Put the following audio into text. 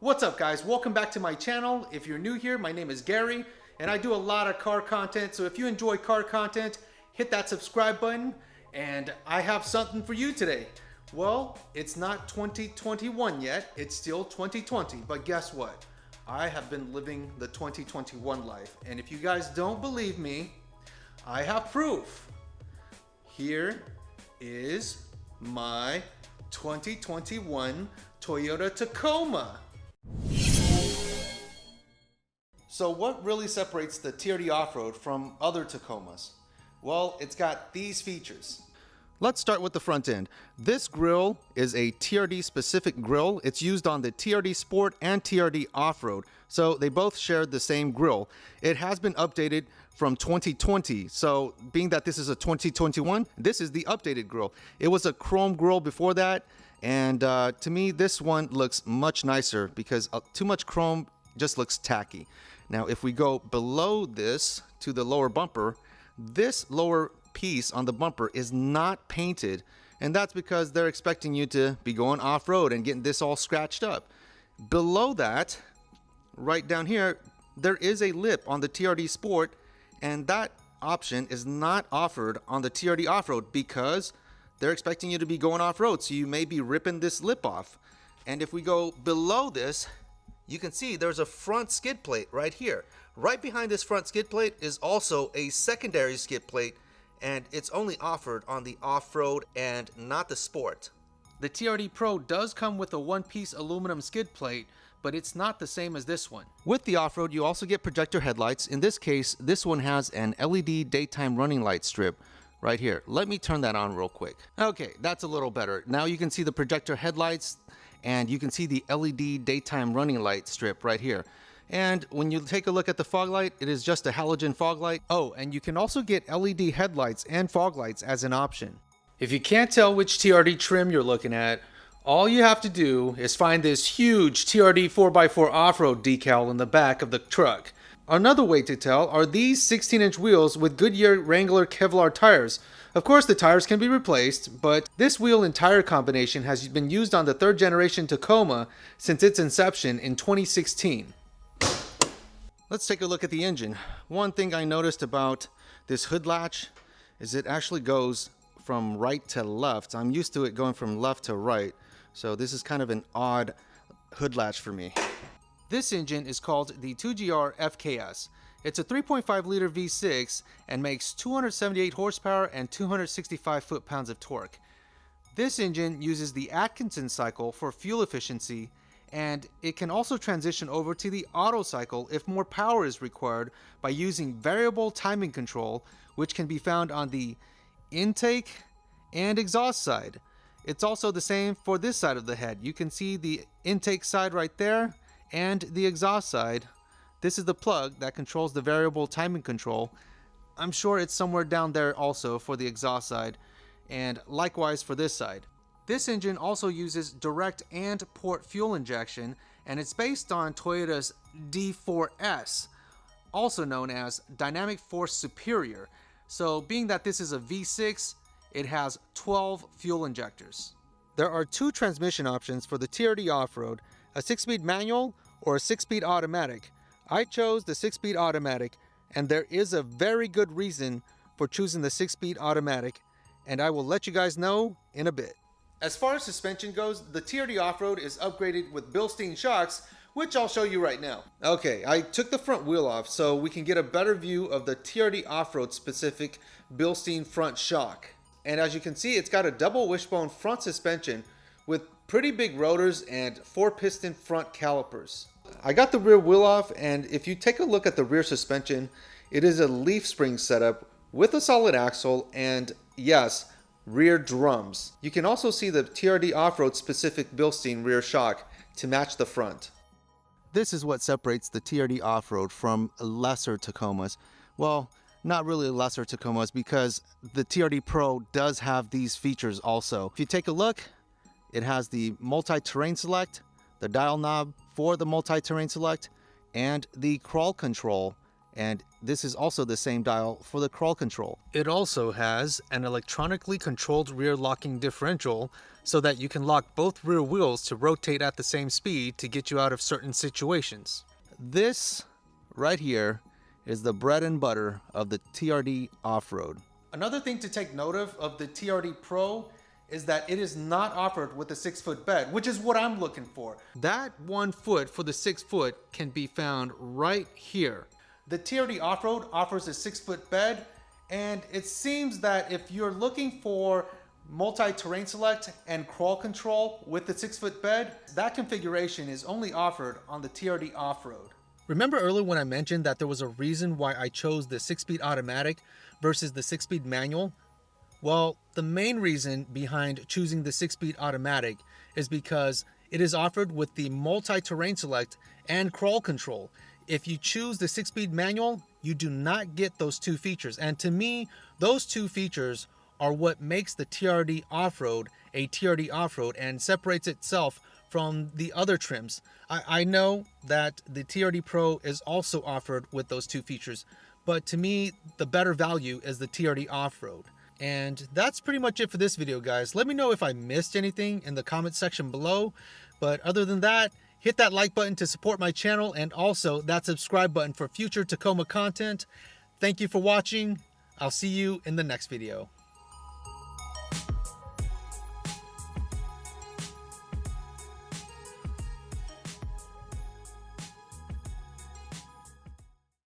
What's up guys, welcome back to my channel. If you're new here, my name is Gary and I do a lot of car content, so if you enjoy car content, hit that subscribe button and I have something for you today. Well, it's not 2021 yet, it's still 2020, but guess what? I have been living the 2021 life, and if you guys don't believe me, I have proof. Here is my 2021 Toyota Tacoma. So what really separates the TRD Off Road from other Tacomas? Well, it's got these features. Let's start with the front end. This grille is a TRD specific grille. It's used on the TRD Sport and TRD Off Road, so they both share the same grille. It has been updated from 2020, so being that this is a 2021, this is the updated grille. It was a chrome grille before that, and to me this one looks much nicer because too much chrome just looks tacky. Now if we go below this to the lower bumper, this lower piece on the bumper is not painted, and that's because they're expecting you to be going off-road and getting this all scratched up. Below that, right down here, there is a lip on the TRD Sport, and that option is not offered on the TRD Off Road because they're expecting you to be going off-road, so you may be ripping this lip off. And if we go below this, you can see there's a front skid plate right here. Right behind this front skid plate is also a secondary skid plate, and it's only offered on the off-road and not the Sport. The TRD Pro does come with a one-piece aluminum skid plate, but it's not the same as this one. With the off-road, you also get projector headlights. In this case, this one has an LED daytime running light strip right here. Let me turn that on real quick. Okay, that's a little better. Now you can see the projector headlights, and you can see the LED daytime running light strip right here. And when you take a look at the fog light, it is just a halogen fog light. Oh, and you can also get LED headlights and fog lights as an option. If you can't tell which TRD trim you're looking at, all you have to do is find this huge TRD 4x4 off-road decal in the back of the truck. Another way to tell are these 16-inch wheels with Goodyear Wrangler Kevlar tires. Of course, the tires can be replaced, but this wheel and tire combination has been used on the third generation Tacoma since its inception in 2016. Let's take a look at the engine. One thing I noticed about this hood latch is it actually goes from right to left. I'm used to it going from left to right, so this is kind of an odd hood latch for me. This engine is called the 2GR FKS. It's a 3.5 liter V6 and makes 278 horsepower and 265 foot-pounds of torque. This engine uses the Atkinson cycle for fuel efficiency, and it can also transition over to the auto cycle if more power is required by using variable timing control, which can be found on the intake and exhaust side. It's also the same for this side of the head. You can see the intake side right there and the exhaust side. This is the plug that controls the variable timing control. I'm sure it's somewhere down there also for the exhaust side, and likewise for this side. This engine also uses direct and port fuel injection, and it's based on Toyota's D4S, also known as Dynamic Force Superior. So being that this is a V6, it has 12 fuel injectors. There are two transmission options for the TRD Off-Road, a 6-speed manual or a 6-speed automatic. I chose the 6-speed automatic, and there is a very good reason for choosing the 6-speed automatic, and I will let you guys know in a bit. As far as suspension goes, the TRD Off-Road is upgraded with Bilstein shocks, which I'll show you right now. Okay, I took the front wheel off so we can get a better view of the TRD Off-Road specific Bilstein front shock. And as you can see, it's got a double wishbone front suspension with pretty big rotors and 4-piston front calipers. I got the rear wheel off, and if you take a look at the rear suspension, it is a leaf spring setup with a solid axle and, yes, rear drums. You can also see the TRD Off-Road specific Bilstein rear shock to match the front. This is what separates the TRD Off-Road from lesser Tacomas. Well, not really lesser Tacomas, because the TRD Pro does have these features also. If you take a look, it has the multi-terrain select, the dial knob for the multi-terrain select, and the crawl control And this is also the same dial for the crawl control. It also has an electronically controlled rear locking differential so that you can lock both rear wheels to rotate at the same speed to get you out of certain situations. This right here is the bread and butter of the TRD Off Road. Another thing to take note of the TRD Pro is that it is not offered with a 6-foot bed, which is what I'm looking for. That 1 foot for the 6 foot can be found right here. The TRD Off Road offers a 6-foot bed, and it seems that if you're looking for multi-terrain select and crawl control with the 6-foot bed, that configuration is only offered on the TRD Off Road. Remember earlier when I mentioned that there was a reason why I chose the 6-speed automatic versus the 6-speed manual? Well, the main reason behind choosing the 6-speed automatic is because it is offered with the multi-terrain select and crawl control. If you choose the 6-speed manual, you do not get those two features. And to me, those two features are what makes the TRD Off-Road a TRD Off-Road and separates itself from the other trims. I know that the TRD Pro is also offered with those two features, but to me, the better value is the TRD Off-Road. And that's pretty much it for this video, guys. Let me know if I missed anything in the comment section below. But other than that, hit that like button to support my channel and also that subscribe button for future Tacoma content. Thank you for watching. I'll see you in the next video.